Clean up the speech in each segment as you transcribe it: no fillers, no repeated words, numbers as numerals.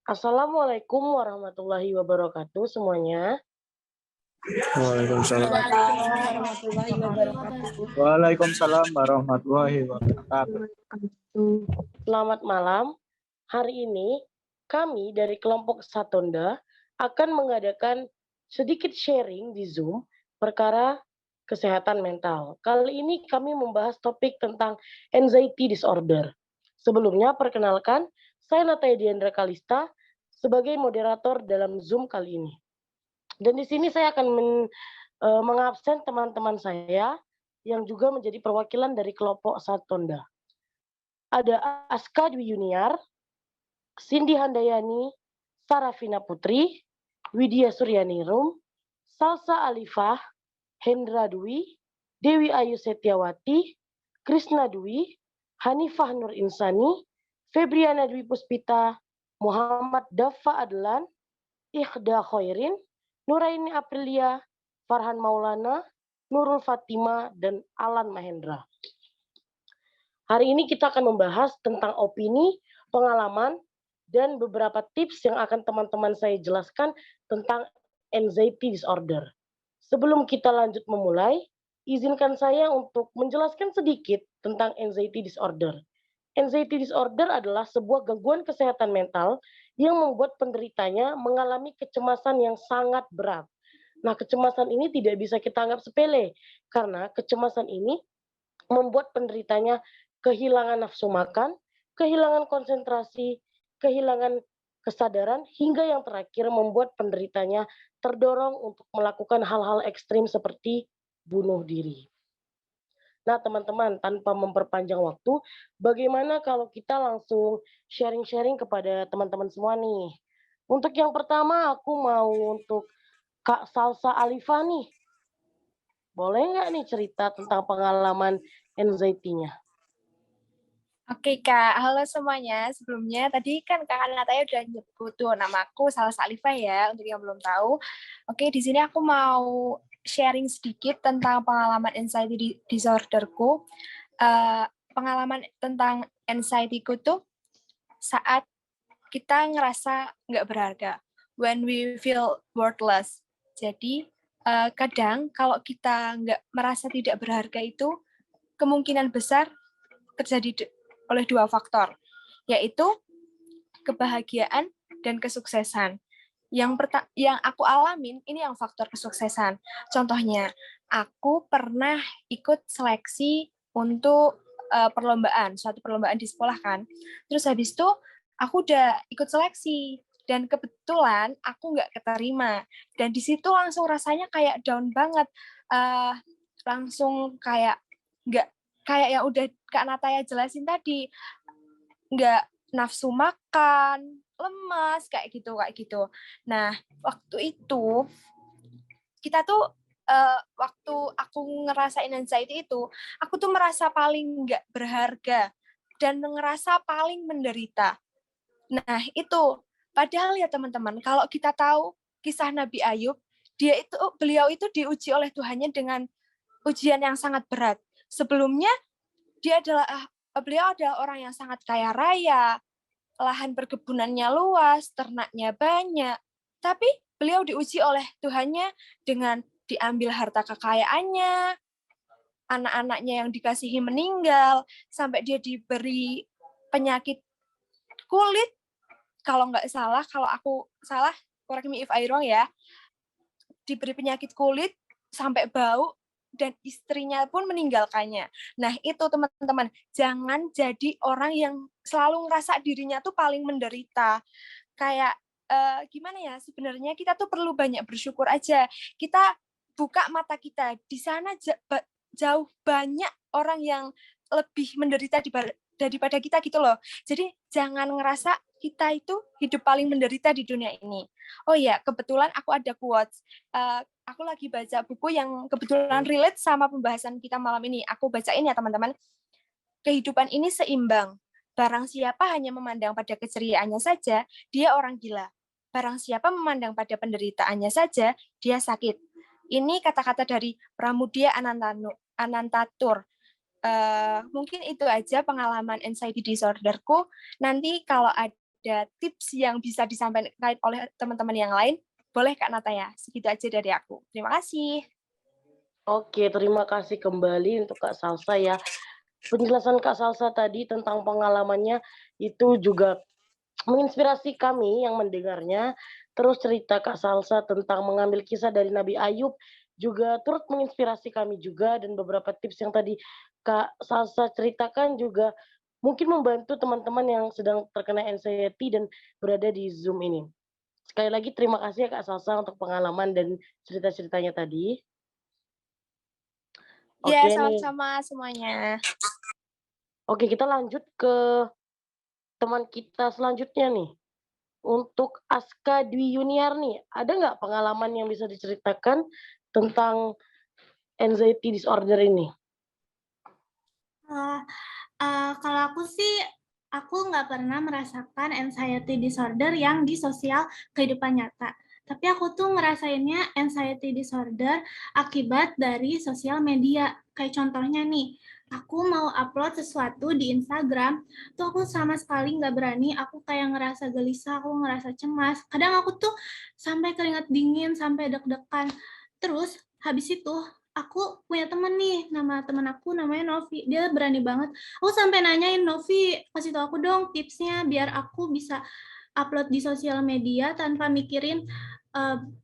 Assalamualaikum warahmatullahi wabarakatuh semuanya. Waalaikumsalam. Waalaikumsalam warahmatullahi wabarakatuh. Waalaikumsalam warahmatullahi wabarakatuh. Selamat malam. Hari ini kami dari kelompok Satunda akan mengadakan sedikit sharing di Zoom perkara kesehatan mental. Kali ini kami membahas topik tentang anxiety disorder. Sebelumnya perkenalkan, saya Nataya Diandra Kalista sebagai moderator dalam Zoom kali ini. Dan di sini saya akan mengabsen teman-teman saya yang juga menjadi perwakilan dari kelompok Satunda. Ada Aska Dwi Yuniar, Cindy Handayani, Sarafina Putri, Widya Suryanirum, Salsa Alifah, Hendra Dwi, Dewi Ayu Setiawati, Krisna Dwi, Hanifah Nur Insani, Febriana Dwi Puspita, Muhammad Daffa Adlan, Ikhda Khairin, Nuraini Aprilia, Farhan Maulana, Nurul Fatima, dan Alan Mahendra. Hari ini kita akan membahas tentang opini, pengalaman, dan beberapa tips yang akan teman-teman saya jelaskan tentang anxiety disorder. Sebelum kita lanjut memulai, izinkan saya untuk menjelaskan sedikit tentang anxiety disorder. Anxiety disorder adalah sebuah gangguan kesehatan mental yang membuat penderitanya mengalami kecemasan yang sangat berat. Nah, kecemasan ini tidak bisa kita anggap sepele, karena kecemasan ini membuat penderitanya kehilangan nafsu makan, kehilangan konsentrasi, kehilangan kesadaran, hingga yang terakhir membuat penderitanya terdorong untuk melakukan hal-hal ekstrim seperti bunuh diri. Nah, teman-teman, tanpa memperpanjang waktu, bagaimana kalau kita langsung sharing-sharing kepada teman-teman semua nih? Untuk yang pertama, aku mau untuk Kak Salsa Alifah nih. Boleh nggak nih cerita tentang pengalaman anxiety-nya? Oke Kak, halo semuanya. Sebelumnya tadi kan Kak Nataya udah nyebut tuh namaku Salsa Alifah ya, untuk yang belum tahu. Oke, di sini aku mau sharing sedikit tentang pengalaman anxiety disorderku. Pengalaman tentang anxiety-ku tuh saat kita ngerasa nggak berharga, when we feel worthless. Jadi kadang kalau kita nggak merasa tidak berharga itu kemungkinan besar terjadi oleh dua faktor, yaitu kebahagiaan dan kesuksesan. Yang aku alamin ini yang faktor kesuksesan. Contohnya, aku pernah ikut seleksi untuk suatu perlombaan di sekolah kan. Terus habis itu aku udah ikut seleksi dan kebetulan aku nggak keterima. Dan di situ langsung rasanya kayak down banget, langsung kayak nggak, kayak yang udah Kak Nataya jelasin tadi, nggak nafsu makan, lemas, kayak gitu. Nah, waktu itu, kita tuh, waktu aku ngerasain anxiety itu, aku tuh merasa paling nggak berharga, dan ngerasa paling menderita. Nah, itu. Padahal ya teman-teman, kalau kita tahu kisah Nabi Ayub, beliau itu diuji oleh Tuhannya dengan ujian yang sangat berat. Sebelumnya, beliau adalah orang yang sangat kaya raya, lahan perkebunannya luas, ternaknya banyak. Tapi beliau diuji oleh Tuhannya dengan diambil harta kekayaannya, anak-anaknya yang dikasihi meninggal, sampai dia diberi penyakit kulit. Kalau nggak salah, kalau aku salah, correct me if I wrong ya, diberi penyakit kulit sampai bau, dan istrinya pun meninggalkannya. Nah, itu teman-teman, jangan jadi orang yang selalu ngerasa dirinya tuh paling menderita. Kayak gimana ya, sebenarnya kita tuh perlu banyak bersyukur aja. Kita buka mata kita, di sana jauh banyak orang yang lebih menderita daripada kita gitu loh. Jadi jangan ngerasa kita itu hidup paling menderita di dunia ini. Oh iya, kebetulan aku ada quotes. Aku lagi baca buku yang kebetulan relate sama pembahasan kita malam ini. Aku bacain ya teman-teman. Kehidupan ini seimbang. Barang siapa hanya memandang pada keceriaannya saja, dia orang gila. Barang siapa memandang pada penderitaannya saja, dia sakit. Ini kata-kata dari Pramudia Anantatur. Mungkin itu aja pengalaman anxiety disorderku. Nanti kalau ada ada tips yang bisa disampaikan oleh teman-teman yang lain, boleh Kak Nataya. Segitu aja dari aku. Terima kasih. Oke, terima kasih kembali untuk Kak Salsa ya. Penjelasan Kak Salsa tadi tentang pengalamannya itu juga menginspirasi kami yang mendengarnya. Terus cerita Kak Salsa tentang mengambil kisah dari Nabi Ayub juga turut menginspirasi kami juga, dan beberapa tips yang tadi Kak Salsa ceritakan juga mungkin membantu teman-teman yang sedang terkena anxiety dan berada di Zoom ini. Sekali lagi terima kasih ya Kak Salsa untuk pengalaman dan cerita-ceritanya tadi. Ya, Oke nih. sama-sama semuanya. Oke, kita lanjut ke teman kita selanjutnya nih. Untuk Aska Dwi Yuniarni, ada nggak pengalaman yang bisa diceritakan tentang anxiety disorder ini? Uh, kalau aku sih, aku nggak pernah merasakan anxiety disorder yang di sosial kehidupan nyata. Tapi aku tuh ngerasainnya anxiety disorder akibat dari sosial media. Kayak contohnya nih, aku mau upload sesuatu di Instagram, tuh aku sama sekali nggak berani, aku kayak ngerasa gelisah, aku ngerasa cemas. Kadang aku tuh sampai keringat dingin, sampai deg-degan. Terus habis itu, aku punya temen nih, nama temen aku namanya Novi. Dia berani banget. Aku sampai nanyain, Novi, kasih tau aku dong tipsnya biar aku bisa upload di sosial media tanpa mikirin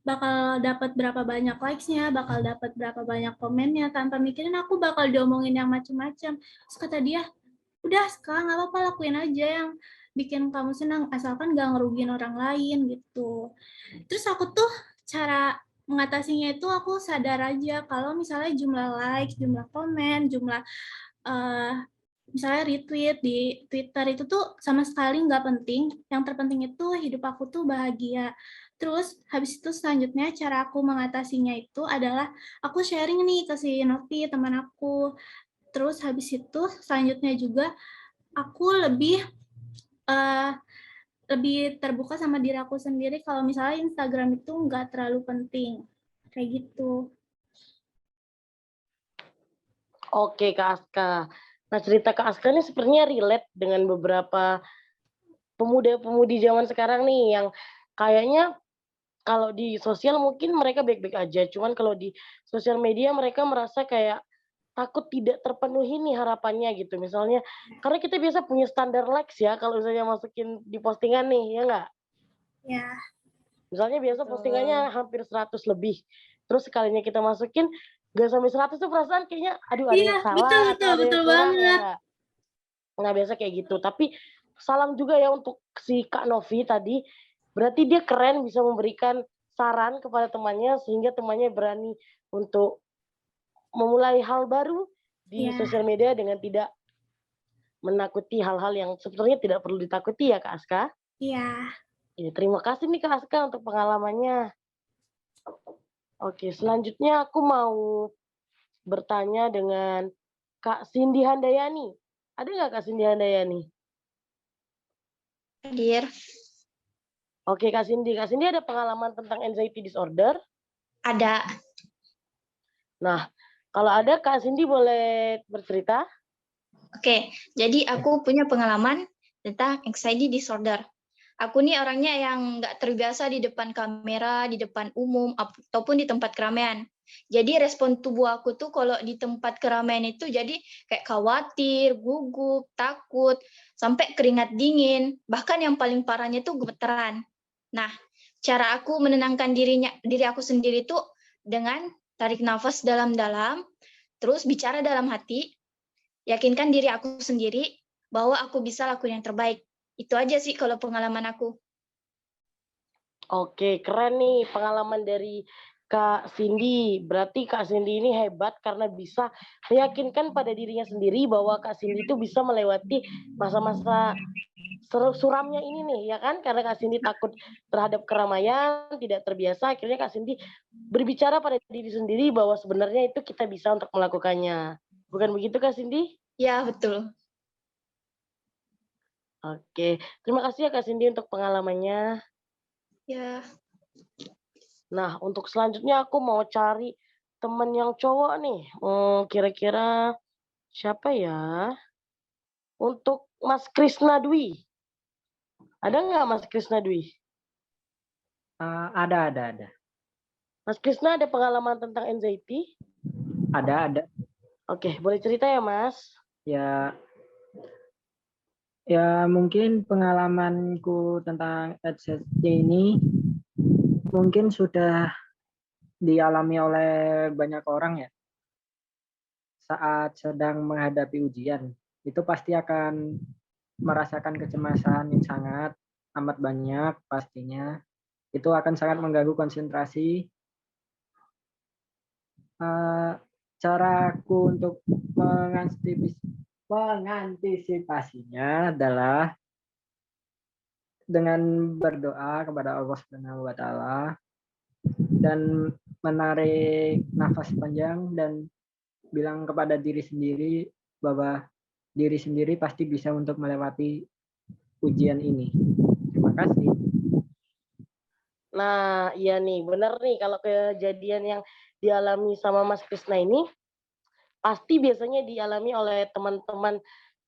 bakal dapat berapa banyak likes-nya, bakal dapat berapa banyak komennya, tanpa mikirin aku bakal diomongin yang macem-macem. Terus kata dia, udah sekarang nggak apa-apa, lakuin aja yang bikin kamu senang, asalkan gak ngerugiin orang lain gitu. Terus aku tuh cara mengatasinya itu aku sadar aja kalau misalnya jumlah like, jumlah komen, jumlah misalnya retweet di Twitter itu tuh sama sekali nggak penting. Yang terpenting itu hidup aku tuh bahagia. Terus habis itu selanjutnya cara aku mengatasinya itu adalah aku sharing nih ke si Novi, teman aku. Terus habis itu selanjutnya juga aku lebih terbuka sama diri aku sendiri kalau misalnya Instagram itu nggak terlalu penting. Kayak gitu. Oke Kak Aska. Nah, cerita Kak Aska ini sepertinya relate dengan beberapa pemuda-pemudi zaman sekarang nih yang kayaknya kalau di sosial mungkin mereka baik-baik aja, cuman kalau di sosial media mereka merasa kayak takut tidak terpenuhi nih harapannya gitu. Misalnya, karena kita biasa punya standar likes ya kalau misalnya masukin di postingan nih, ya nggak? Ya. Misalnya biasa postingannya hampir 100 lebih. Terus sekalinya kita masukin, nggak sampai 100 tuh perasaan kayaknya, aduh ada Iya, yang betul, salah atau betul, ada yang betul kurang, ya banget. nggak? Nah, biasa kayak gitu. Tapi salam juga ya untuk si Kak Novi tadi. Berarti dia keren bisa memberikan saran kepada temannya sehingga temannya berani untuk memulai hal baru di Ya, sosial media dengan tidak menakuti hal-hal yang sebetulnya tidak perlu ditakuti ya Kak Aska. iya. Ya, terima kasih nih Kak Aska untuk pengalamannya. Oke, selanjutnya aku mau bertanya dengan Kak Cindy Handayani. Ada nggak Kak Cindy Handayani? Hadir. Oke Kak Cindy ada pengalaman tentang anxiety disorder? Ada. Nah, kalau ada Kak Cindy boleh bercerita? Oke, jadi aku punya pengalaman tentang anxiety disorder. Aku nih orangnya yang nggak terbiasa di depan kamera, di depan umum, ataupun di tempat keramaian. Jadi respon tubuh aku tuh kalau di tempat keramaian itu jadi kayak khawatir, gugup, takut, sampai keringat dingin. Bahkan yang paling parahnya tuh gemeteran. Nah, cara aku menenangkan diri aku sendiri tuh dengan tarik nafas dalam-dalam, terus bicara dalam hati, yakinkan diri aku sendiri bahwa aku bisa lakuin yang terbaik. Itu aja sih kalau pengalaman aku. Oke, keren nih pengalaman dari Kak Cindy. Berarti Kak Cindy ini hebat karena bisa meyakinkan pada dirinya sendiri bahwa Kak Cindy itu bisa melewati masa-masa suramnya ini nih, ya kan? Karena Kak Cindy takut terhadap keramaian, tidak terbiasa, akhirnya Kak Cindy berbicara pada diri sendiri bahwa sebenarnya itu kita bisa untuk melakukannya. Bukan begitu Kak Cindy? Ya, betul. Oke, terima kasih ya Kak Cindy untuk pengalamannya. Ya. Nah, untuk selanjutnya aku mau cari temen yang cowok nih. Kira-kira siapa ya? Untuk Mas Krisna Dwi. Ada nggak Mas Krisna Dwi? Ada. Mas Krisna ada pengalaman tentang anxiety? Ada. Oke, boleh cerita ya Mas? Ya mungkin pengalamanku tentang anxiety ini mungkin sudah dialami oleh banyak orang ya. Saat sedang menghadapi ujian, itu pasti akan merasakan kecemasan yang sangat amat banyak pastinya. Itu akan sangat mengganggu konsentrasi. Caraku untuk mengantisipasinya adalah dengan berdoa kepada Allah Subhanahu wa taala dan menarik nafas panjang dan bilang kepada diri sendiri bahwa diri sendiri pasti bisa untuk melewati ujian ini. Terima kasih. Nah, iya nih, bener nih kalau kejadian yang dialami sama Mas Krisna ini pasti biasanya dialami oleh teman-teman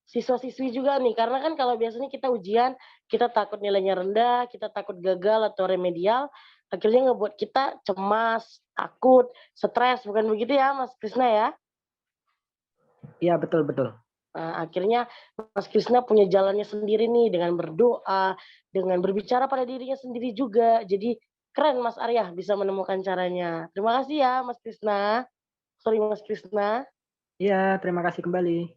siswa-siswi juga nih. Karena kan kalau biasanya kita ujian, kita takut nilainya rendah, kita takut gagal atau remedial, akhirnya ngebuat kita cemas, takut, stres, bukan begitu ya Mas Krisna ya? Iya, betul. Nah, akhirnya Mas Krisna punya jalannya sendiri nih dengan berdoa, dengan berbicara pada dirinya sendiri juga. Jadi keren Mas Arya bisa menemukan caranya. Terima kasih ya Mas Krisna. Sorry Mas Krisna. Iya, terima kasih kembali.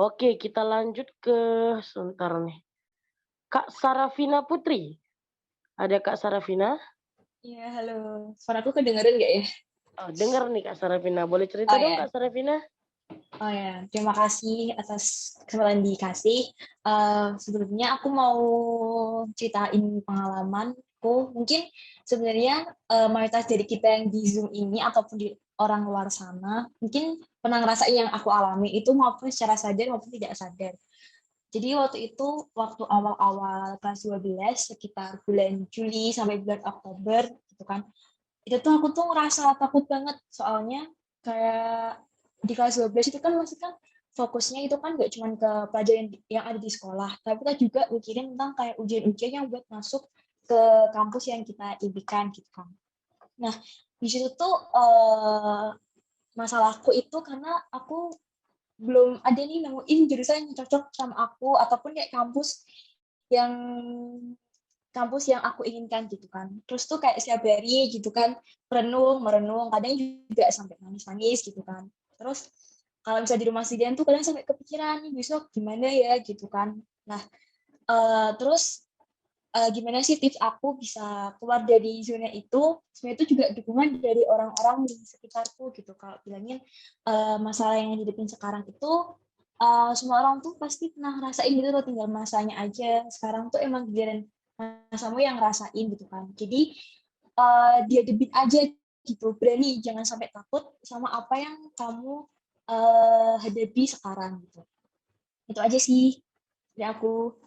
Oke, kita lanjut ke sebentar nih. Kak Sarafina Putri. Ada Kak Sarafina? Iya, halo. Suaraku kedengeran nggak ya? Oh, dengar nih Kak Sarafina. Boleh cerita dong Kak Sarafina? Oh ya, terima kasih atas kesempatan dikasih. Sebelumnya aku mau ceritain pengalamanku. Mungkin sebenarnya mayoritas dari kita yang di Zoom ini ataupun di orang luar sana, mungkin pernah ngerasain yang aku alami itu maupun secara sadar maupun tidak sadar. Jadi waktu itu, waktu awal-awal kelas 12, sekitar bulan Juli sampai bulan Oktober, gitu kan, itu tuh aku tuh ngerasa takut banget, soalnya kayak di kelas 12 itu kan masih kan fokusnya itu kan nggak cuma ke pelajaran yang ada di sekolah, tapi kita juga mikirin tentang kayak ujian-ujian yang buat masuk ke kampus yang kita impikan gitu kan. Nah, di situ tuh masalahku itu karena aku belum ada nih nemuin jurusan yang cocok sama aku ataupun kayak yang kampus yang aku inginkan gitu kan. Terus tuh kayak setiap hari gitu kan merenung, kadang juga sampai nangis-nangis gitu kan. Terus kalau misalnya di rumah sendirian tuh kadang sampai kepikiran nih besok gimana ya gitu kan. Nah, terus gimana sih tips aku bisa keluar dari zona itu? Sebenarnya itu juga dukungan dari orang-orang di sekitarku gitu. Kalau bilangin masalah yang dihadapin sekarang itu semua orang tuh pasti pernah ngerasain gitu loh, tinggal masanya aja. Sekarang tuh emang giliran masamu yang ngerasain gitu kan. Jadi dia debit aja gitu, berani, jangan sampai takut sama apa yang kamu hadapi sekarang gitu. Itu aja sih dari aku.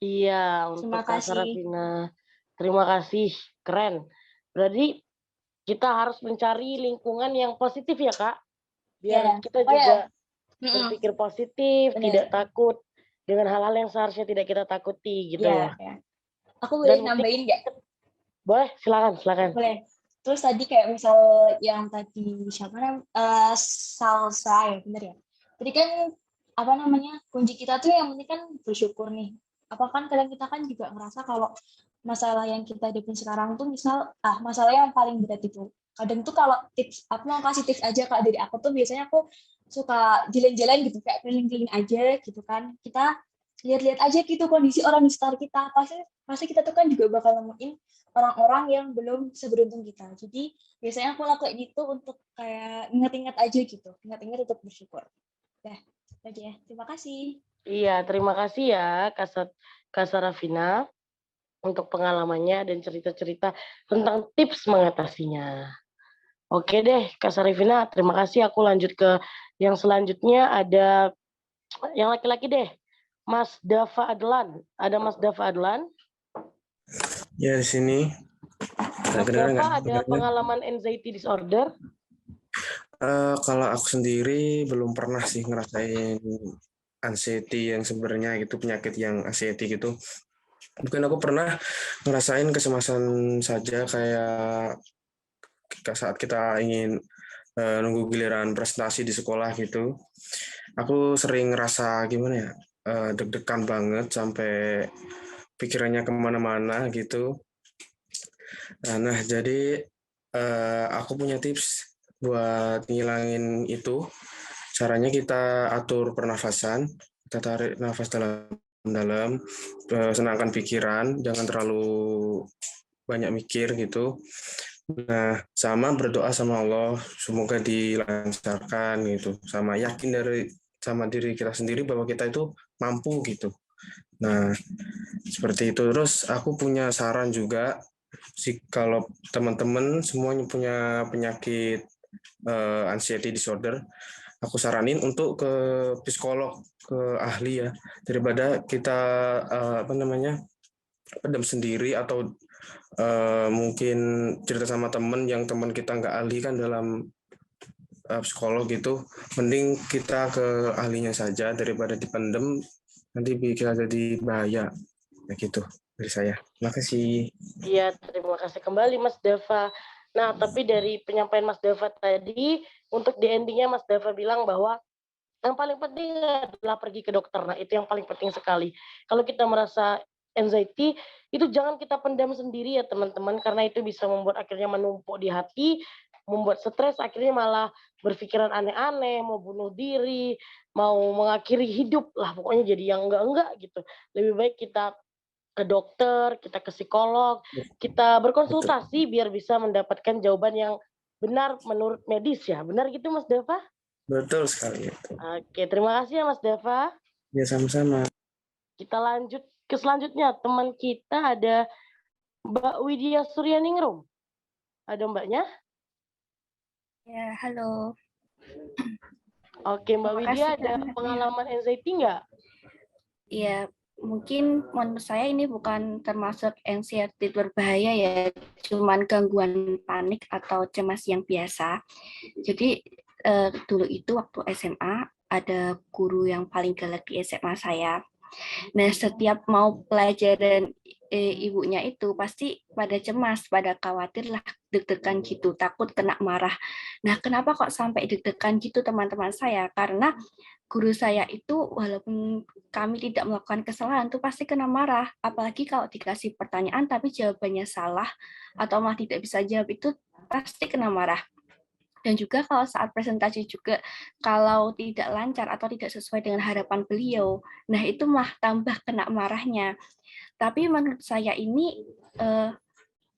Iya, untuk Terima Kak kasih. Sarafina. Terima kasih, keren. Berarti kita harus mencari lingkungan yang positif ya Kak, biar kita juga berpikir positif, Bener. tidak takut dengan hal-hal yang seharusnya tidak kita takuti gitu loh. Ya. Aku boleh Dan nambahin nggak? boleh, silakan. Boleh. Terus tadi kayak misal yang tadi siapa namanya salsa ya, bener ya. Jadi kan apa namanya kunci kita tuh yang penting kan bersyukur nih. Apa kan kadang kita kan juga ngerasa kalau masalah yang kita hadapin sekarang tuh misal masalah yang paling berat itu. Kadang tuh kalau tips, aku mau kasih tips aja Kak dari aku tuh biasanya aku suka jalan-jalan gitu kayak keliling-keliling aja gitu kan. Kita lihat-lihat aja gitu kondisi orang di sekitar kita. Pasti kita tuh kan juga bakal nemuin orang-orang yang belum seberuntung kita. Jadi biasanya aku lakuin itu untuk kayak ingat-ingat aja gitu. Ingat-ingat untuk bersyukur. Dah, aja ya. Terima kasih. Iya, terima kasih ya Kak Sarafina untuk pengalamannya dan cerita-cerita tentang tips mengatasinya. Oke deh, Kak Sarafina, terima kasih. Aku lanjut ke yang selanjutnya, ada yang laki-laki deh. Mas Dava Adlan. Ada Mas Dava Adlan? Ya, di sini. Mas Dava ada pengalaman anxiety disorder? Kalau aku sendiri belum pernah sih ngerasain anxiety yang sebenarnya gitu, penyakit yang anxiety gitu. Mungkin aku pernah ngerasain kecemasan saja kayak saat kita ingin nunggu giliran presentasi di sekolah gitu. Aku sering ngerasa gimana ya, deg-degan banget sampai pikirannya kemana-mana gitu. Nah, jadi aku punya tips buat ngilangin itu. Caranya kita atur pernafasan, kita tarik nafas dalam-dalam, senangkan pikiran, jangan terlalu banyak mikir gitu. Nah, sama berdoa sama Allah, semoga dilancarkan gitu. Sama yakin sama diri kita sendiri bahwa kita itu mampu gitu. Nah, seperti itu. Terus aku punya saran juga, kalau teman-teman semuanya punya penyakit anxiety disorder, aku saranin untuk ke psikolog, ke ahli ya, daripada kita pendam sendiri atau mungkin cerita sama teman yang teman kita nggak ahli kan dalam psikolog gitu. Mending kita ke ahlinya saja daripada dipendem, nanti bisa jadi bahaya. Nah gitu dari saya. Terima kasih. Iya, terima kasih kembali Mas Dava. Nah, tapi dari penyampaian Mas Dava tadi, untuk di endingnya Mas Dava bilang bahwa yang paling penting adalah pergi ke dokter. Nah, itu yang paling penting sekali. Kalau kita merasa anxiety, itu jangan kita pendam sendiri ya teman-teman, karena itu bisa membuat akhirnya menumpuk di hati, membuat stres, akhirnya malah berpikiran aneh-aneh, mau bunuh diri, mau mengakhiri hidup lah, pokoknya jadi yang enggak-enggak gitu. Lebih baik kita ke dokter, kita ke psikolog, kita berkonsultasi biar bisa mendapatkan jawaban yang benar menurut medis ya. Benar gitu Mas Dava? Betul sekali. Oke, terima kasih ya Mas Dava. Ya sama-sama. Kita lanjut ke selanjutnya. Teman kita ada Mbak Widya Suryaningrum. Ada Mbaknya? Ya, halo. Oke, Mbak Terima Widya kasih, ada Kak. pengalaman anxiety nggak? Iya, mungkin menurut saya ini bukan termasuk anxiety berbahaya ya, cuman gangguan panik atau cemas yang biasa. Jadi dulu itu waktu SMA ada guru yang paling galak di SMA saya. Nah, setiap mau pelajaran ibunya itu pasti pada cemas, pada khawatir lah, deg-degan gitu, takut kena marah. Nah, kenapa kok sampai deg-degan gitu teman-teman saya? Karena guru saya itu walaupun kami tidak melakukan kesalahan itu pasti kena marah. Apalagi kalau dikasih pertanyaan tapi jawabannya salah atau malah tidak bisa jawab, itu pasti kena marah. Dan juga kalau saat presentasi juga, kalau tidak lancar atau tidak sesuai dengan harapan beliau, nah itu malah tambah kena marahnya. Tapi menurut saya ini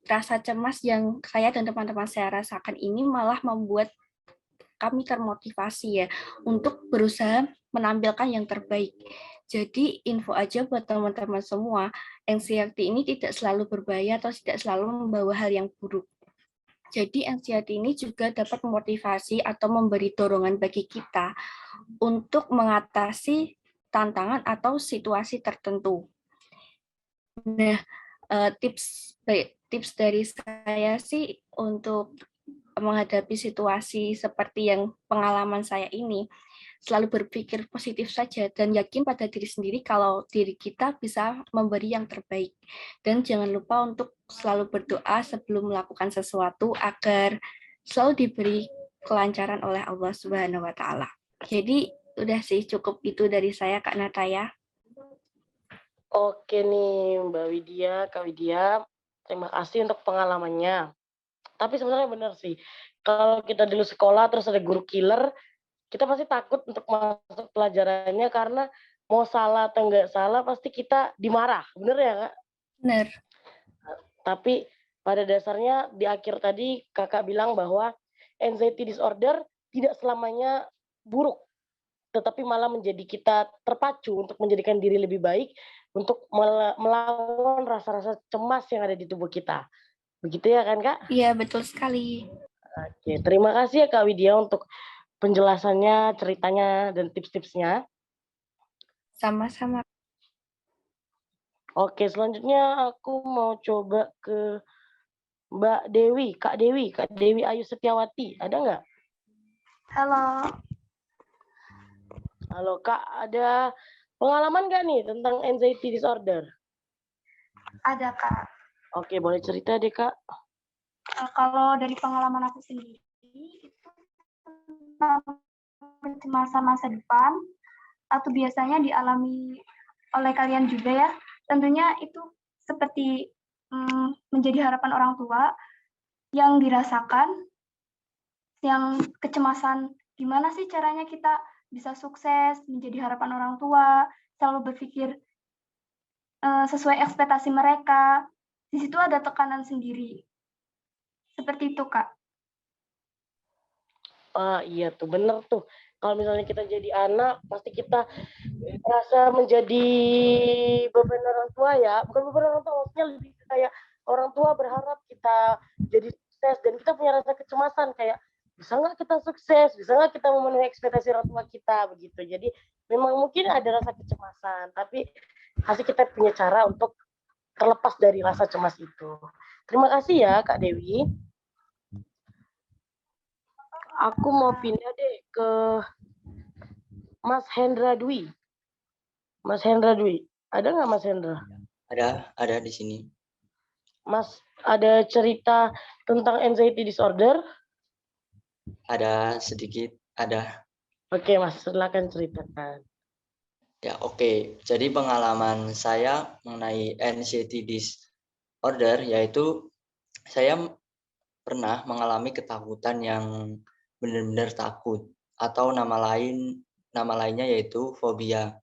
rasa cemas yang saya dan teman-teman saya rasakan ini malah membuat kami termotivasi ya untuk berusaha menampilkan yang terbaik. Jadi info aja buat teman-teman semua, anxiety ini tidak selalu berbahaya atau tidak selalu membawa hal yang buruk. Jadi anxiety ini juga dapat memotivasi atau memberi dorongan bagi kita untuk mengatasi tantangan atau situasi tertentu. Nah, tips dari saya sih untuk menghadapi situasi seperti yang pengalaman saya ini, selalu berpikir positif saja dan yakin pada diri sendiri kalau diri kita bisa memberi yang terbaik. Dan jangan lupa untuk selalu berdoa sebelum melakukan sesuatu agar selalu diberi kelancaran oleh Allah Subhanahu wa taala. Jadi udah sih cukup itu dari saya Kak Nataya. Oke nih Mbak Widya, Kak Widya, terima kasih untuk pengalamannya. Tapi sebenarnya benar sih, kalau kita dulu sekolah terus ada guru killer, kita pasti takut untuk masuk pelajarannya karena mau salah atau enggak salah pasti kita dimarah, bener ya Kak? Benar. Tapi pada dasarnya di akhir tadi Kakak bilang bahwa anxiety disorder tidak selamanya buruk, tetapi malah menjadi kita terpacu untuk menjadikan diri lebih baik, untuk melawan rasa-rasa cemas yang ada di tubuh kita. Begitu ya kan Kak? Iya, betul sekali. Oke, terima kasih ya Kak Widya untuk penjelasannya, ceritanya, dan tips-tipsnya. Sama-sama. Oke, selanjutnya aku mau coba ke Mbak Dewi, Kak Dewi Ayu Setiawati. Ada nggak? Halo. Halo Kak, ada pengalaman nggak nih tentang anxiety disorder? Ada, Kak. Oke, boleh cerita deh Kak. Kalau dari pengalaman aku sendiri, itu tentang kecemasan masa depan, atau biasanya dialami oleh kalian juga ya. Tentunya itu seperti menjadi harapan orang tua yang dirasakan, yang kecemasan gimana sih caranya kita bisa sukses, menjadi harapan orang tua, selalu berpikir sesuai ekspektasi mereka. Di situ ada tekanan sendiri. Seperti itu, Kak. Iya tuh, bener tuh. Kalau misalnya kita jadi anak, pasti kita merasa menjadi beban orang tua ya. Bukan beban orang tua, maksudnya lebih kayak orang tua berharap kita jadi sukses. Dan kita punya rasa kecemasan kayak, bisa nggak kita sukses? Bisa nggak kita memenuhi ekspektasi orang tua kita? Begitu. Jadi memang mungkin ada rasa kecemasan. Tapi pasti kita punya cara untuk terlepas dari rasa cemas itu. Terima kasih ya Kak Dewi. Aku mau pindah deh ke Mas Hendra Dwi. Mas Hendra Dwi, ada nggak Mas Hendra? Ada di sini. Mas, ada cerita tentang anxiety disorder? Ada sedikit, ada. Oke, Mas, silakan ceritakan. Ya, oke. Jadi pengalaman saya mengenai anxiety disorder yaitu saya pernah mengalami ketakutan yang benar-benar takut, atau nama lainnya yaitu fobia.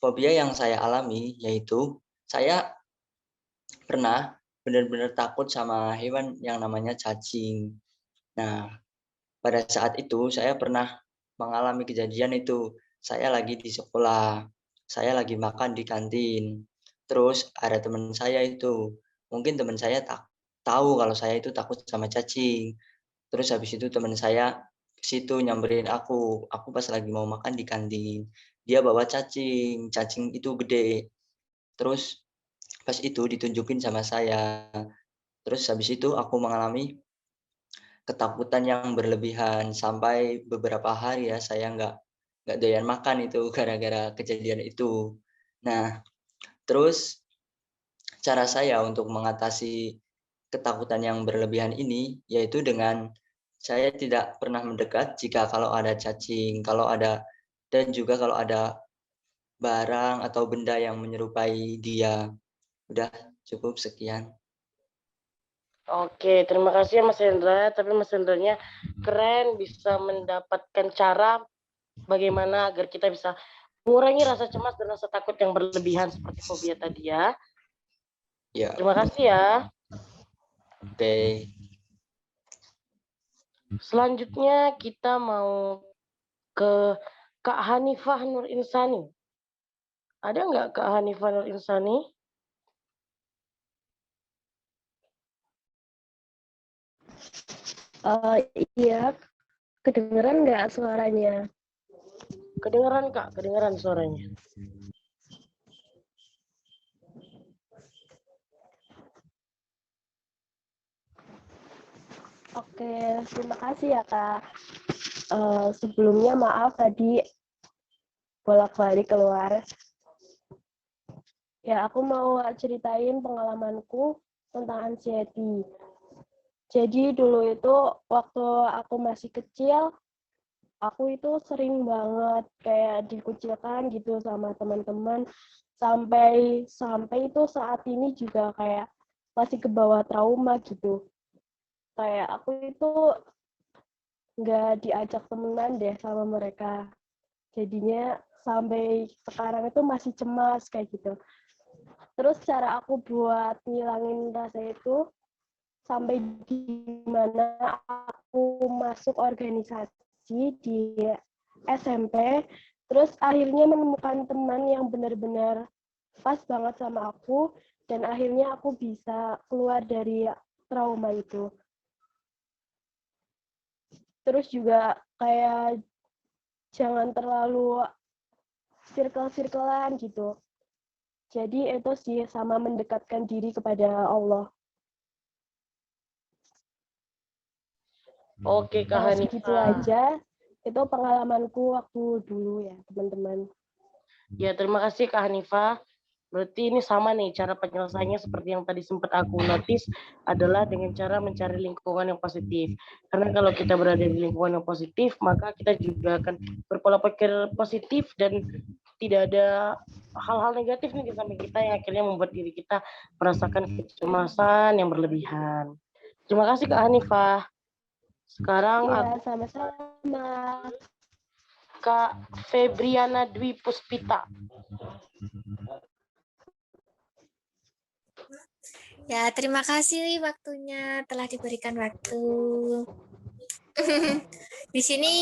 Fobia yang saya alami yaitu saya pernah benar-benar takut sama hewan yang namanya cacing. Nah, pada saat itu saya pernah mengalami kejadian itu. Saya lagi di sekolah, saya lagi makan di kantin. Terus ada teman saya itu, mungkin teman saya tahu kalau saya itu takut sama cacing. Terus habis itu teman saya ke situ nyamperin aku pas lagi mau makan di kantin. Dia bawa cacing itu gede. Terus pas itu ditunjukin sama saya. Terus habis itu aku mengalami ketakutan yang berlebihan sampai beberapa hari ya saya nggak doyan makan itu gara-gara kejadian itu. Nah, terus cara saya untuk mengatasi ketakutan yang berlebihan ini yaitu dengan saya tidak pernah mendekat jika kalau ada cacing, dan juga kalau ada barang atau benda yang menyerupai dia. Udah cukup sekian. Oke, terima kasih ya Mas Hendra. Tapi Mas Hendranya keren, bisa mendapatkan cara bagaimana agar kita bisa mengurangi rasa cemas dan rasa takut yang berlebihan seperti fobia tadi ya. Ya. Terima kasih ya. Oke. Selanjutnya kita mau ke Kak Hanifah Nur Insani. Ada nggak Kak Hanifah Nur Insani? Iya, kedengeran nggak suaranya? Kedengeran Kak, kedengeran suaranya. Oke, terima kasih ya Kak. Sebelumnya maaf tadi bolak-balik keluar. Ya, aku mau ceritain pengalamanku tentang anxiety. Jadi dulu itu waktu aku masih kecil, aku itu sering banget kayak dikucilkan gitu sama teman-teman, sampai itu saat ini juga kayak masih ke bawah trauma gitu. Kayak aku itu nggak diajak temenan deh sama mereka. Jadinya sampai sekarang itu masih cemas kayak gitu. Terus cara aku buat ngilangin rasa itu sampai di mana aku masuk organisasi di SMP, terus akhirnya menemukan teman yang benar-benar pas banget sama aku, dan akhirnya aku bisa keluar dari trauma itu. Terus juga kayak jangan terlalu circle-circlean gitu. Jadi itu sih sama mendekatkan diri kepada Allah. Oke Kak Hanifah. Segitu aja. Itu pengalamanku waktu dulu ya, teman-teman. Ya, terima kasih Kak Hanifah. Berarti ini sama nih, cara penyelesaiannya seperti yang tadi sempat aku notice adalah dengan cara mencari lingkungan yang positif. Karena kalau kita berada di lingkungan yang positif, maka kita juga akan berpola pikir positif dan tidak ada hal-hal negatif nih di samping kita yang akhirnya membuat diri kita merasakan kecemasan yang berlebihan. Terima kasih Kak Hanifah. Sekarang Ya, sama-sama. Kak Febriana Dwi Puspita. Ya, terima kasih waktunya telah diberikan waktu. Di sini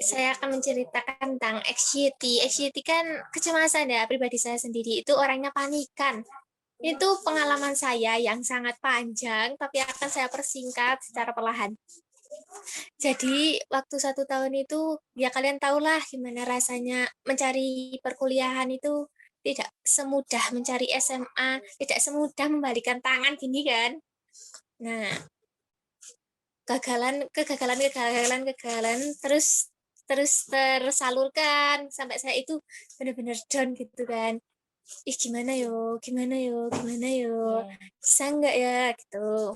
saya akan menceritakan tentang anxiety. Anxiety kan kecemasan ya, pribadi saya sendiri itu orangnya panikan. Itu pengalaman saya yang sangat panjang, tapi akan saya persingkat secara perlahan. Jadi waktu 1 tahun itu, ya kalian tahulah gimana rasanya mencari perkuliahan itu tidak semudah mencari SMA, tidak semudah membalikan tangan gini kan. Nah, kegagalan terus tersalurkan sampai saya itu benar-benar down gitu kan. Ih gimana yo, bisa nggak ya gitu.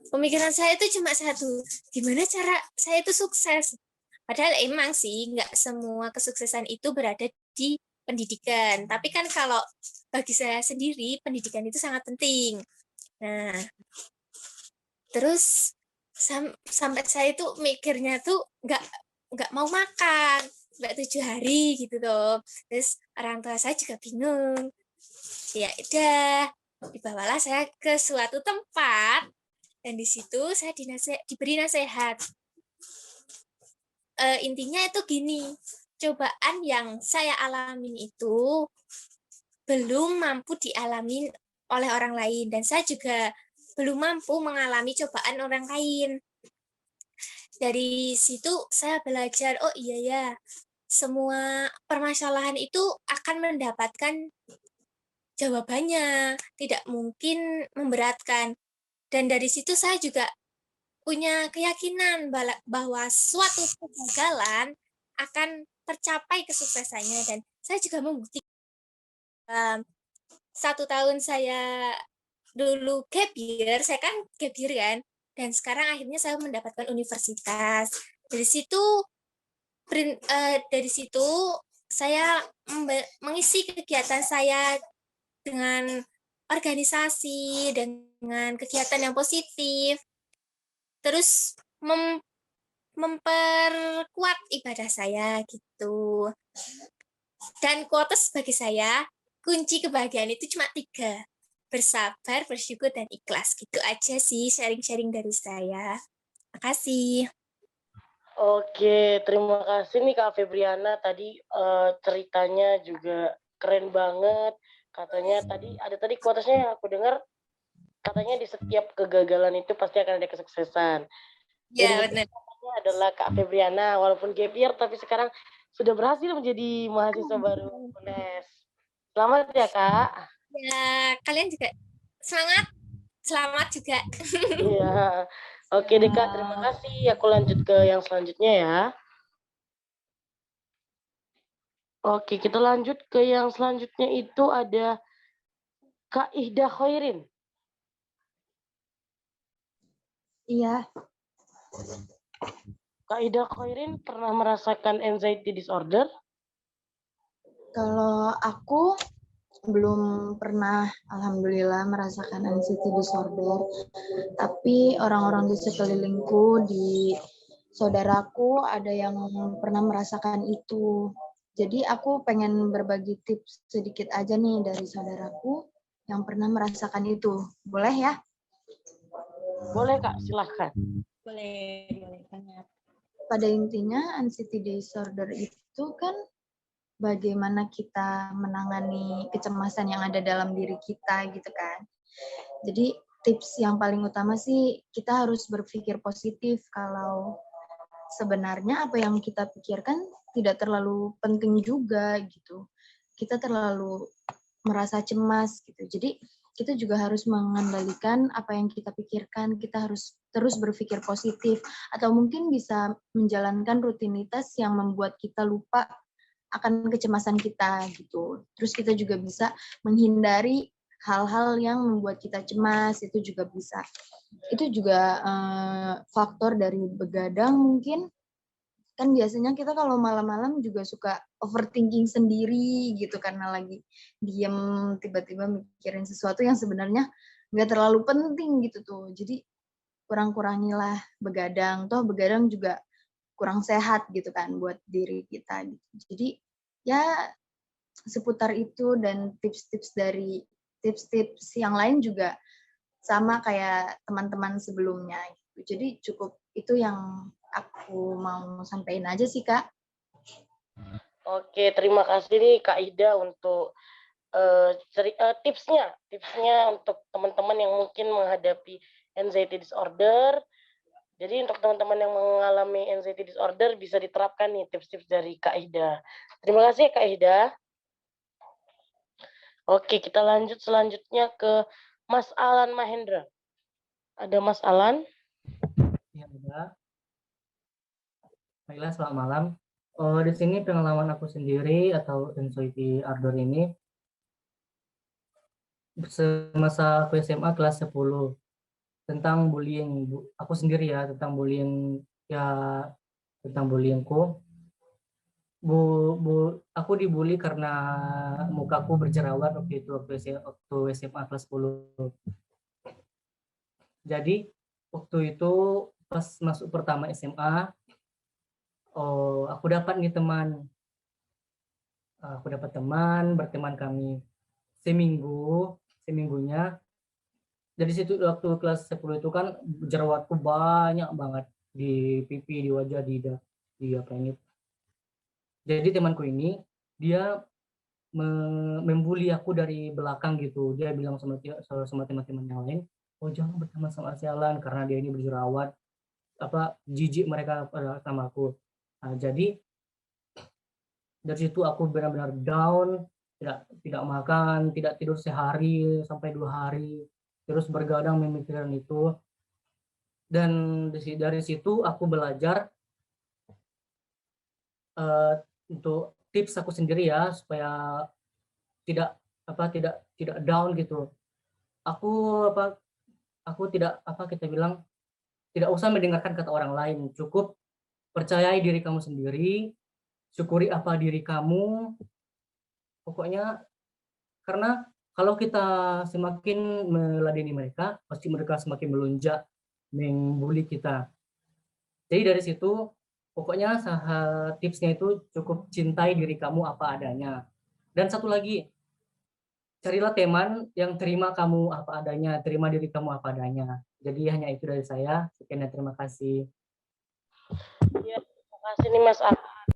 Pemikiran saya itu cuma satu, gimana cara saya itu sukses. Padahal emang sih nggak semua kesuksesan itu berada di pendidikan. Tapi kan kalau bagi saya sendiri pendidikan itu sangat penting. Nah, terus sampai saya itu mikirnya tuh nggak mau makan sampai 7 hari gitu tuh. Terus orang tua saya juga bingung. Ya udah, dibawalah saya ke suatu tempat dan di situ saya diberi nasihat. Intinya itu gini, cobaan yang saya alamin itu belum mampu dialami oleh orang lain dan saya juga belum mampu mengalami cobaan orang lain. Dari situ saya belajar, oh iya ya, semua permasalahan itu akan mendapatkan jawabannya, tidak mungkin memberatkan. Dan dari situ saya juga punya keyakinan bahwa suatu kegagalan akan tercapai kesuksesannya. Dan saya juga membuktikan 1 tahun saya dulu gap year, saya kan gap year kan, dan sekarang akhirnya saya mendapatkan universitas. Dari situ saya mengisi kegiatan saya dengan organisasi, dengan kegiatan yang positif, terus memperkuat ibadah saya gitu. Dan quotes bagi saya, kunci kebahagiaan itu cuma 3. Bersabar, bersyukur, dan ikhlas. Gitu aja sih sharing-sharing dari saya. Makasih. Oke, terima kasih nih Kak Febriana. Tadi ceritanya juga keren banget. Katanya tadi quotesnya yang aku dengar, katanya di setiap kegagalan itu pasti akan ada kesuksesan. Ya, benar. Adalah Kak Febriana, walaupun gap year, tapi sekarang sudah berhasil menjadi mahasiswa baru UNES. Selamat ya Kak. Ya, kalian juga semangat. Selamat juga. Iya. Oke deh Kak, terima kasih. Aku lanjut ke yang selanjutnya ya. Oke, kita lanjut ke yang selanjutnya itu ada Kak Ihda Khairin. Iya. Kak Ihda Khairin pernah merasakan anxiety disorder? Kalau aku belum pernah, alhamdulillah, merasakan anxiety disorder. Tapi orang-orang di sekelilingku, di saudaraku, ada yang pernah merasakan itu. Jadi aku pengen berbagi tips sedikit aja nih dari saudaraku yang pernah merasakan itu. Boleh ya? Boleh Kak, silahkan. Boleh banget. Pada intinya anxiety disorder itu kan bagaimana kita menangani kecemasan yang ada dalam diri kita gitu kan. Jadi tips yang paling utama sih kita harus berpikir positif kalau sebenarnya apa yang kita pikirkan tidak terlalu penting juga gitu. Kita terlalu merasa cemas gitu. Jadi kita juga harus mengendalikan apa yang kita pikirkan, kita harus terus berpikir positif, atau mungkin bisa menjalankan rutinitas yang membuat kita lupa akan kecemasan kita gitu. Terus kita juga bisa menghindari hal-hal yang membuat kita cemas, itu juga bisa. Itu juga faktor dari begadang mungkin. Kan biasanya kita kalau malam-malam juga suka overthinking sendiri gitu karena lagi diem tiba-tiba mikirin sesuatu yang sebenarnya nggak terlalu penting gitu tuh. Jadi kurang-kurangilah begadang. Toh begadang juga kurang sehat gitu kan buat diri kita. Jadi ya seputar itu, dan tips-tips dari tips-tips yang lain juga sama kayak teman-teman sebelumnya gitu. Jadi cukup itu yang aku mau sampaikan aja sih, Kak. Oke, terima kasih nih Kak Ida untuk tipsnya untuk teman-teman yang mungkin menghadapi anxiety disorder. Jadi untuk teman-teman yang mengalami anxiety disorder bisa diterapkan nih tips-tips dari Kak Ida. Terima kasih Kak Ida. Oke, kita lanjut selanjutnya ke Mas Alan Mahendra. Ada Mas Alan? Ya, ada. Baiklah, selamat malam. Di sini pengalaman aku sendiri atau anxiety disorder ini semasa aku SMA kelas 10 tentang bullying. Aku sendiri ya, tentang bullying ya, tentang bullyingku. Aku dibully karena mukaku berjerawat waktu itu, waktu SMA kelas 10. Jadi waktu itu pas masuk pertama SMA, aku dapat nih teman. Aku dapat teman, berteman kami seminggunya. Dari situ waktu kelas 10 itu kan jerawatku banyak banget di pipi, di wajah, di apa ini. Jadi temanku ini dia membuli aku dari belakang gitu. Dia bilang sama teman-teman yang lain, "Oh, jangan berteman sama si Alan karena dia ini berjerawat." Jijik mereka sama aku. Nah, jadi dari situ aku benar-benar down, tidak makan, tidak tidur sehari sampai 2 hari, terus bergadang memikirkan itu. Dan dari situ aku belajar untuk tips aku sendiri ya, supaya tidak down gitu. Aku tidak tidak usah mendengarkan kata orang lain, cukup percayai diri kamu sendiri, syukuri apa diri kamu, pokoknya karena kalau kita semakin meladeni mereka, pasti mereka semakin melunjak membuli kita. Jadi dari situ, pokoknya tipsnya itu cukup cintai diri kamu apa adanya. Dan satu lagi, carilah teman yang terima kamu apa adanya, terima diri kamu apa adanya. Jadi hanya itu dari saya. Sekian dan terima kasih. Ya, terima kasih nih Mas Alan.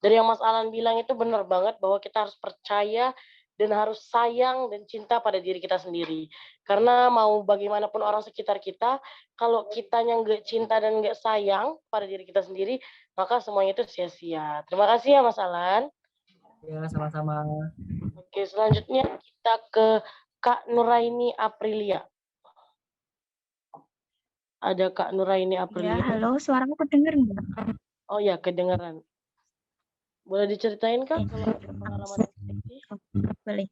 Dari yang Mas Alan bilang itu benar banget bahwa kita harus percaya dan harus sayang dan cinta pada diri kita sendiri. Karena mau bagaimanapun orang sekitar kita, kalau kitanya nggak cinta dan nggak sayang pada diri kita sendiri, maka semuanya itu sia-sia. Terima kasih ya Mas Alan. Ya, sama-sama. Oke, selanjutnya kita ke Kak Nuraini Aprilia. Ada Kak Nuraini Aprilia. Ya, halo, suaraku kedengar nggak? Oh ya, kedengaran. Boleh diceritain Kak kalau ada pengalaman anxiety? Boleh.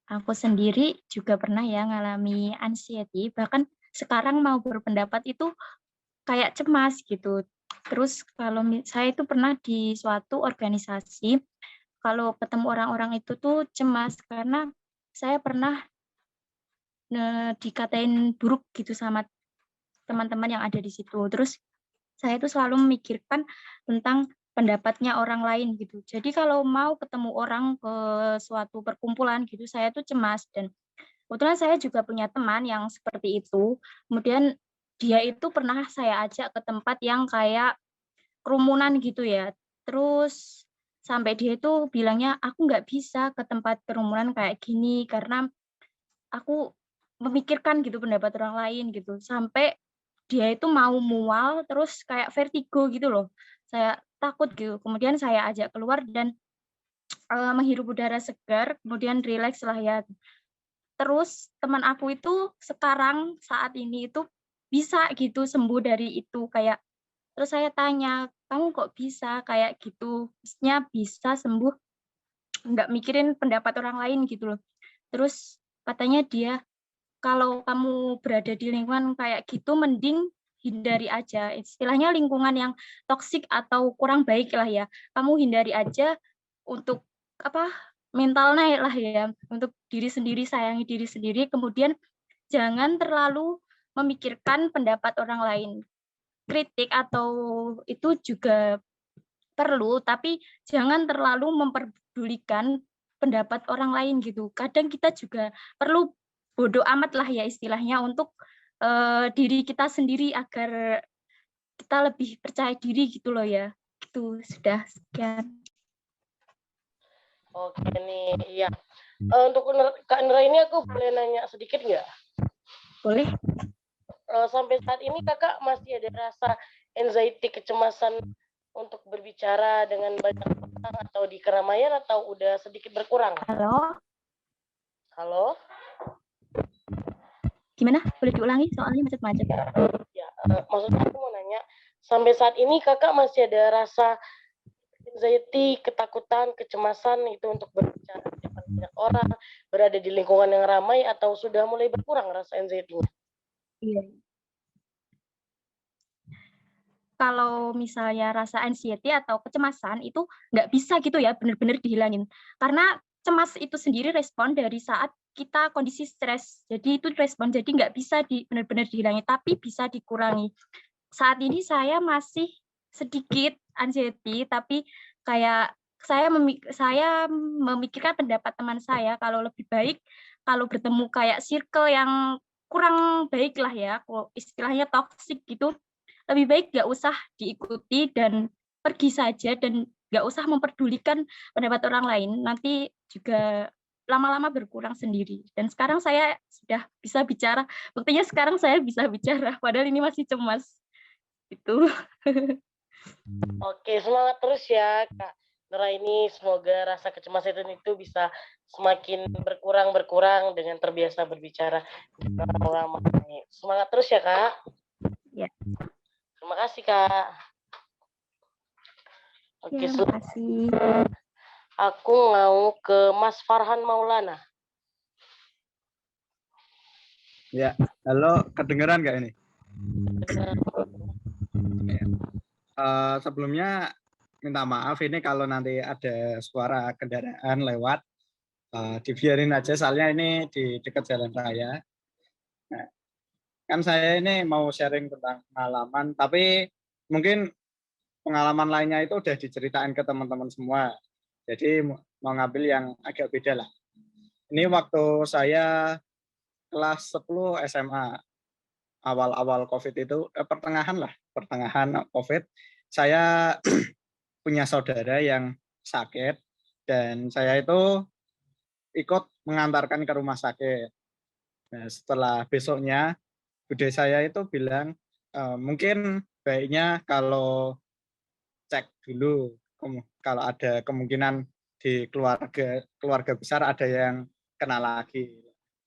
Aku sendiri juga pernah ya ngalami anxiety, bahkan sekarang mau berpendapat itu kayak cemas gitu. Terus kalau saya itu pernah di suatu organisasi, kalau ketemu orang-orang itu tuh cemas karena saya pernah dikatain buruk gitu sama teman-teman yang ada di situ. Terus saya itu selalu memikirkan tentang pendapatnya orang lain gitu. Jadi kalau mau ketemu orang ke suatu perkumpulan gitu, saya tuh cemas. Dan kebetulan saya juga punya teman yang seperti itu. Kemudian dia itu pernah saya ajak ke tempat yang kayak kerumunan gitu ya. Terus sampai dia itu bilangnya, aku nggak bisa ke tempat kerumunan kayak gini karena aku memikirkan gitu pendapat orang lain gitu. Sampai dia itu mau mual terus kayak vertigo gitu loh. Saya takut gitu. Kemudian saya ajak keluar dan menghirup udara segar, kemudian rileks lah ya. Terus teman aku itu sekarang saat ini itu bisa gitu sembuh dari itu kayak, terus saya tanya, kamu kok bisa kayak gitu? Maksudnya bisa sembuh, nggak mikirin pendapat orang lain gitu loh. Terus katanya dia, kalau kamu berada di lingkungan kayak gitu, mending hindari aja. Istilahnya lingkungan yang toksik atau kurang baik lah ya. Kamu hindari aja untuk apa mental naik lah ya. Untuk diri sendiri, sayangi diri sendiri. Kemudian jangan terlalu memikirkan pendapat orang lain. Kritik atau itu juga perlu, tapi jangan terlalu memperdulikan pendapat orang lain gitu. Kadang kita juga perlu bodoh amat lah ya istilahnya untuk diri kita sendiri agar kita lebih percaya diri gitu loh ya. Itu sudah sekian. Oke nih, iya. Untuk Kak Nera ini aku boleh nanya sedikit nggak? Boleh. Sampai saat ini kakak masih ada rasa anxiety, kecemasan untuk berbicara dengan banyak orang atau di keramaian, atau udah sedikit berkurang? Halo? Halo? Gimana? Boleh diulangi? Soalnya macet-macet. Ya, maksudnya aku mau nanya, sampai saat ini kakak masih ada rasa anxiety, ketakutan, kecemasan itu untuk berbicara di depan banyak orang, berada di lingkungan yang ramai, atau sudah mulai berkurang rasa anxiety-nya? Iya. Kalau misalnya rasa anxiety atau kecemasan itu nggak bisa gitu ya benar-benar dihilangin. Karena cemas itu sendiri respon dari saat kita kondisi stres. Jadi itu respon, jadi nggak bisa benar-benar dihilangin, tapi bisa dikurangi. Saat ini saya masih sedikit anxiety, tapi kayak saya memikirkan pendapat teman saya kalau lebih baik kalau bertemu kayak circle yang kurang baik lah ya, istilahnya toxic gitu, lebih baik nggak usah diikuti dan pergi saja dan nggak usah memperdulikan pendapat orang lain. Nanti juga lama-lama berkurang sendiri. Dan sekarang saya sudah bisa bicara. Buktinya sekarang saya bisa bicara, padahal ini masih cemas. Itu. Oke, semangat terus ya Kak Nera ini. Semoga rasa kecemasan itu bisa semakin berkurang dengan terbiasa berbicara dengan orang ramai. Semangat terus ya Kak. Ya. Terima kasih Kak. Oke, Ya, terima kasih. Aku mau ke Mas Farhan Maulana. Ya, halo, kedengeran nggak ini? Sebelumnya minta maaf ini kalau nanti ada suara kendaraan lewat, dibiarin aja, soalnya ini di dekat jalan raya. Nah, kan saya ini mau sharing tentang pengalaman, tapi mungkin pengalaman lainnya itu udah diceritain ke teman-teman semua. Jadi mau ngambil yang agak beda lah. Ini waktu saya kelas 10 SMA, awal-awal COVID itu, pertengahan COVID, saya punya saudara yang sakit, dan saya itu ikut mengantarkan ke rumah sakit. Nah, setelah besoknya, bude saya itu bilang, mungkin baiknya kalau cek dulu, kalau ada kemungkinan di keluarga besar ada yang kena lagi.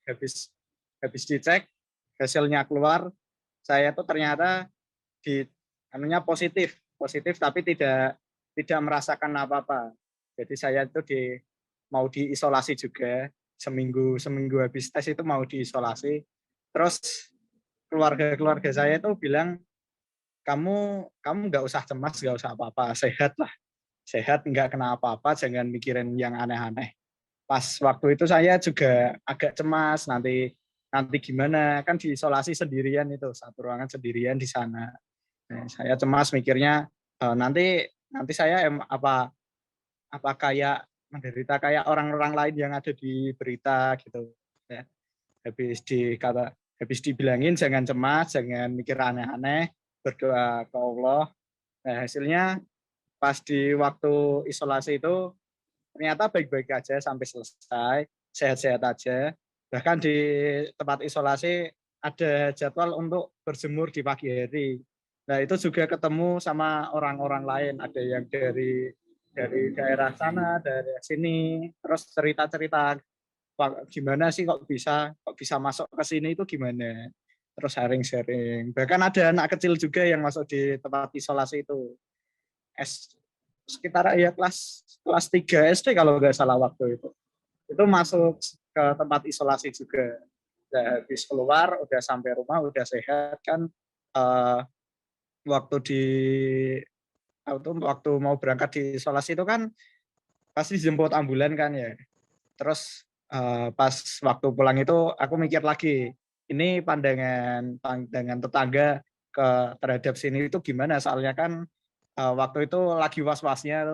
Habis dicek, hasilnya keluar, saya itu ternyata positif tapi tidak merasakan apa-apa. Jadi saya itu mau diisolasi juga, seminggu habis tes itu mau diisolasi. Terus keluarga saya itu bilang, kamu nggak usah cemas, nggak usah apa-apa, sehat, nggak kena apa-apa, jangan mikirin yang aneh-aneh. Pas waktu itu saya juga agak cemas, nanti gimana, kan diisolasi sendirian itu, satu ruangan sendirian di sana. Nah, saya cemas mikirnya, nanti saya apa kayak menderita kayak orang-orang lain yang ada di berita gitu ya. Habis dibilangin jangan cemas, jangan mikir aneh-aneh, berdoa ke Allah. Nah, hasilnya pas di waktu isolasi itu ternyata baik-baik aja sampai selesai, sehat-sehat aja. Bahkan di tempat isolasi ada jadwal untuk berjemur di pagi hari. Nah, itu juga ketemu sama orang-orang lain, ada yang dari daerah sana, dari sini, terus cerita-cerita gimana sih kok bisa masuk ke sini itu gimana. Terus sharing-sharing. Bahkan ada anak kecil juga yang masuk di tempat isolasi itu. Sekitar ya kelas 3 SD kalau nggak salah waktu itu. Itu masuk ke tempat isolasi juga. Udah habis keluar, udah sampai rumah, udah sehat kan. Waktu mau berangkat di isolasi itu kan pasti dijemput ambulan kan ya. Terus pas waktu pulang itu aku mikir lagi, ini pandangan tetangga terhadap sini itu gimana? Soalnya kan waktu itu lagi was-wasnya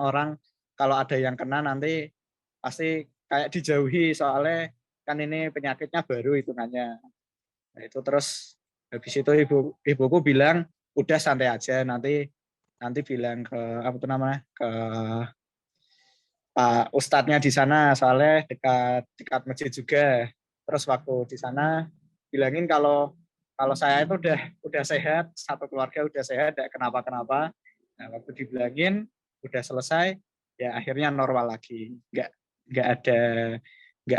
orang kalau ada yang kena nanti pasti kayak dijauhi soalnya kan ini penyakitnya baru hitungannya. Nah, itu terus habis itu ibuku bilang udah santai aja nanti bilang ke apa tuh namanya ke Pak Ustadznya di sana soalnya dekat masjid juga. Terus waktu di sana bilangin kalau saya itu udah sehat, satu keluarga udah sehat, tidak kenapa-kenapa. Nah, waktu dibilangin udah selesai, ya akhirnya normal lagi. Nggak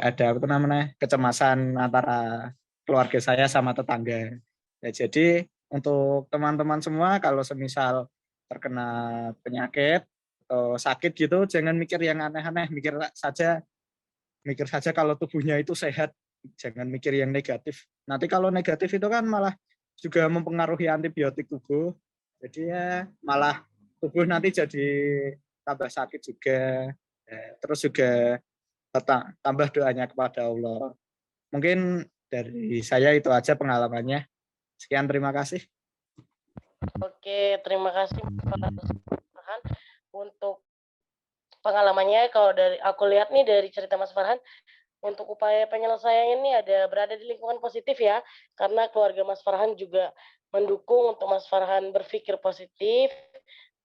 ada apa tuh namanya kecemasan antara keluarga saya sama tetangga. Ya, jadi untuk teman-teman semua kalau semisal terkena penyakit atau sakit gitu jangan mikir yang aneh-aneh, mikir saja kalau tubuhnya itu sehat, jangan mikir yang negatif. Nanti kalau negatif itu kan malah juga mempengaruhi antibiotik tubuh, jadi ya malah tubuh nanti jadi tambah sakit juga. Terus juga tambah doanya kepada Allah. Mungkin dari saya itu aja pengalamannya. Sekian, terima kasih. Oke, terima kasih Pak Farhan untuk pengalamannya. Kalau dari aku lihat nih dari cerita Mas Farhan, untuk upaya penyelesaian ini ada berada di lingkungan positif ya, karena keluarga Mas Farhan juga mendukung untuk Mas Farhan berpikir positif.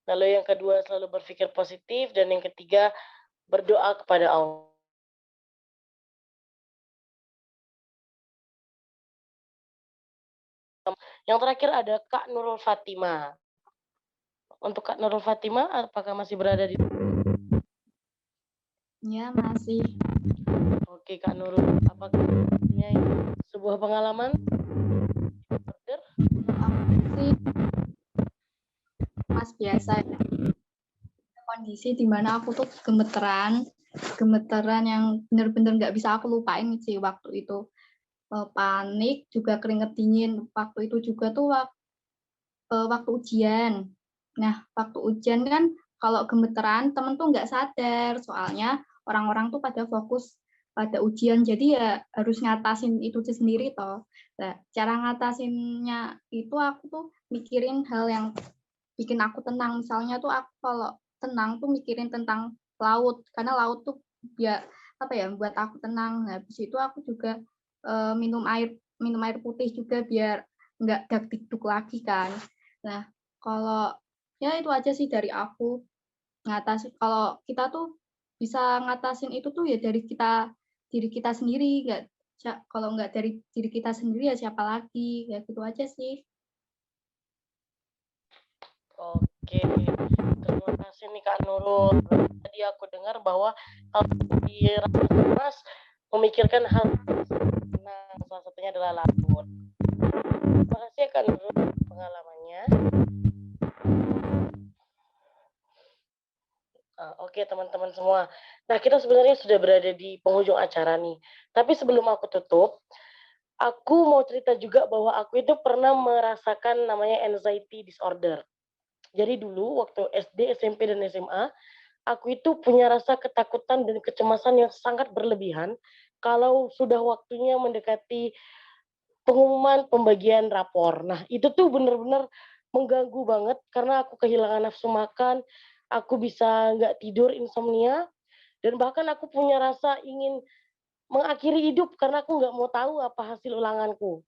Lalu yang kedua selalu berpikir positif, dan yang ketiga berdoa kepada Allah. Yang terakhir ada Kak Nurul Fatima. Untuk Kak Nurul Fatima, apakah masih berada di? Ya, masih. Oke, Kak Nurul, apakah punya sebuah pengalaman? Sih, Mas, biasa ya. Kondisi di mana aku tuh gemeteran yang bener-bener nggak bisa aku lupain sih waktu itu. Panik, juga keringet dingin. Waktu itu juga tuh waktu ujian. Nah, waktu ujian kan kalau gemeteran temen tuh nggak sadar, soalnya orang-orang tuh pada fokus pada ujian, jadi ya harus ngatasin itu sendiri toh. Nah, cara ngatasinnya itu aku tuh mikirin hal yang bikin aku tenang. Misalnya tuh aku kalau tenang tuh mikirin tentang laut, karena laut tuh ya apa ya buat aku tenang. Nah, habis itu aku juga minum air putih juga biar nggak dak-dikduk lagi kan. Nah, kalau ya itu aja sih dari aku. Kalau kita tuh bisa ngatasin itu tuh ya dari diri kita sendiri, kalau nggak dari diri kita sendiri ya siapa lagi, ya gitu aja sih. Oke, terima kasih nih Kak Nurul. Tadi aku dengar bahwa kalau di Mas memikirkan hal senang, salah satunya adalah laut. Terima kasih ya Kak Nurul pengalamannya. Oke teman-teman semua. Nah kita sebenarnya sudah berada di penghujung acara nih. Tapi sebelum aku tutup, aku mau cerita juga bahwa aku itu pernah merasakan namanya anxiety disorder. Jadi dulu waktu SD, SMP, dan SMA, aku itu punya rasa ketakutan dan kecemasan yang sangat berlebihan kalau sudah waktunya mendekati pengumuman pembagian rapor. Nah, itu tuh benar-benar mengganggu banget karena aku kehilangan nafsu makan, aku bisa nggak tidur, insomnia, dan bahkan aku punya rasa ingin mengakhiri hidup karena aku nggak mau tahu apa hasil ulanganku.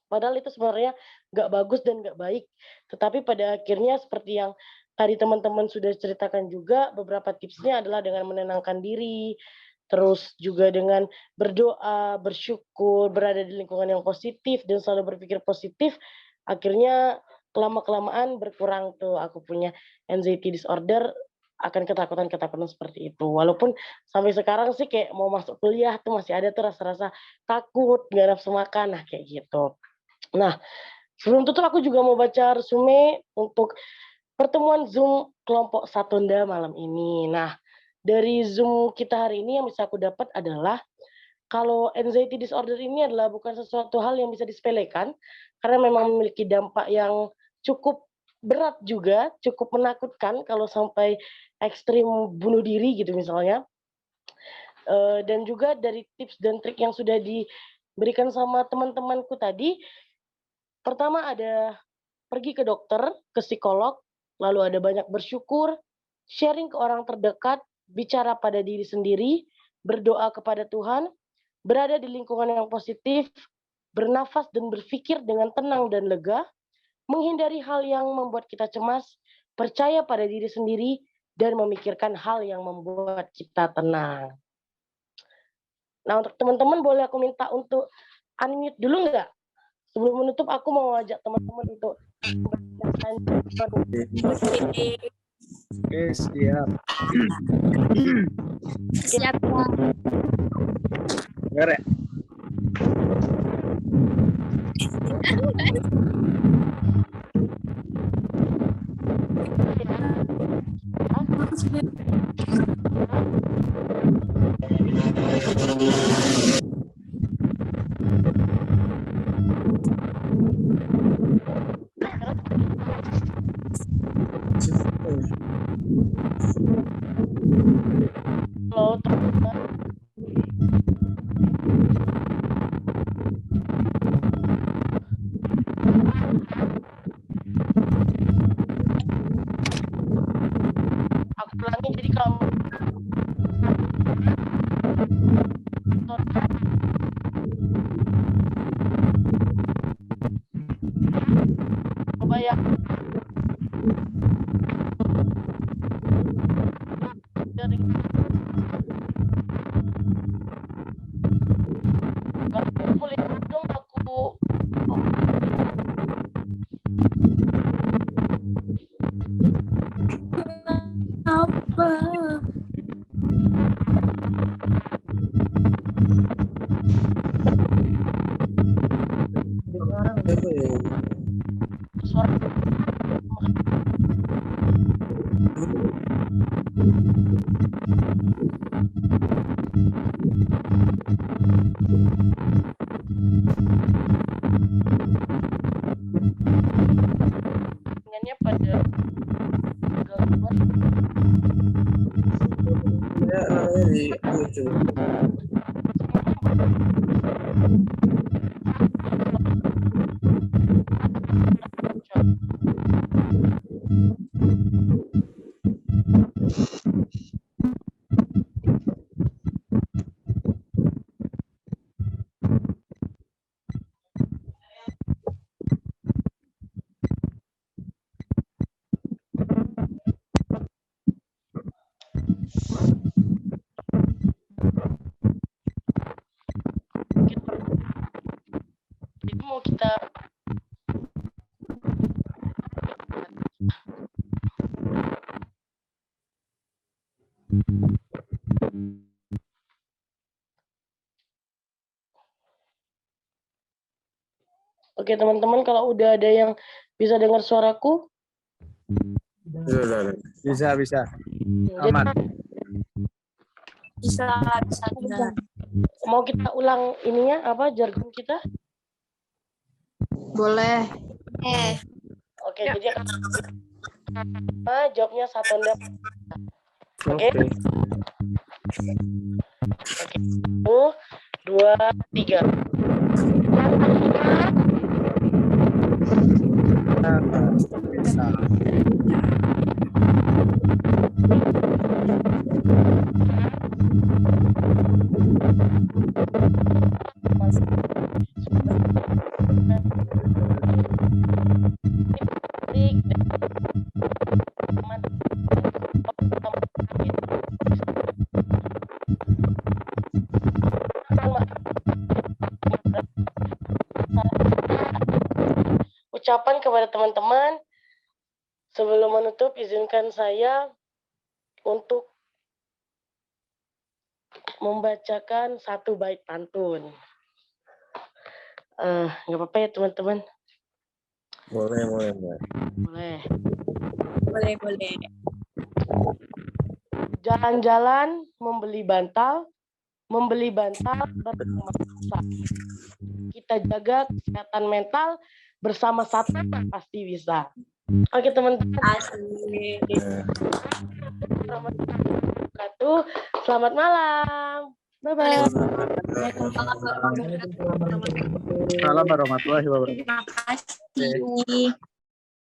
Padahal itu sebenarnya nggak bagus dan nggak baik. Tetapi pada akhirnya seperti yang tadi teman-teman sudah ceritakan juga, beberapa tipsnya adalah dengan menenangkan diri, terus juga dengan berdoa, bersyukur, berada di lingkungan yang positif, dan selalu berpikir positif. Akhirnya lama-kelamaan berkurang tuh aku punya anxiety disorder akan ketakutan-ketakutan seperti itu. Walaupun sampai sekarang sih kayak mau masuk kuliah tuh masih ada tuh rasa-rasa takut, nggak nafsu makan, nah kayak gitu. Nah, sebelum tutup aku juga mau baca resume untuk pertemuan Zoom kelompok Satunda malam ini. Nah, dari Zoom kita hari ini yang bisa aku dapat adalah kalau anxiety disorder ini adalah bukan sesuatu hal yang bisa disepelekan karena memang memiliki dampak yang cukup berat juga, cukup menakutkan kalau sampai ekstrim bunuh diri gitu misalnya. Dan juga dari tips dan trik yang sudah diberikan sama teman-temanku tadi, pertama ada pergi ke dokter, ke psikolog, lalu ada banyak bersyukur, sharing ke orang terdekat, bicara pada diri sendiri, berdoa kepada Tuhan, berada di lingkungan yang positif, bernafas dan berpikir dengan tenang dan lega, menghindari hal yang membuat kita cemas, percaya pada diri sendiri, dan memikirkan hal yang membuat kita tenang. Nah, untuk teman-teman boleh aku minta untuk unmute dulu nggak? Sebelum menutup, aku mau ajak teman-teman untuk Oke, siap. Siap. Gerek. Halo, teman-teman. Aku ulangi, jadi kalau coba ya. Boleh dong aku Apa? Dengannya pada gangguan. Ya, namanya di YouTube. Jadi mau kita Oke teman-teman, kalau udah ada yang bisa dengar suaraku, Bisa. Aman. Bisa. mau kita ulang ininya apa jargon kita? Boleh. Oke, jadi jawabnya Satunda. Oke. Oke. 1, 2, 3. Ucapan kepada teman-teman sebelum menutup, izinkan saya untuk membacakan satu bait pantun. Nggak apa-apa ya teman-teman? Boleh. Boleh. Jalan-jalan membeli bantal bermasa. Kita jaga kesehatan mental bersama Satria pasti bisa. Oke teman-teman. Selamat malam. Bye-bye. Salam warahmatullahi wabarakatuh. Terima kasih.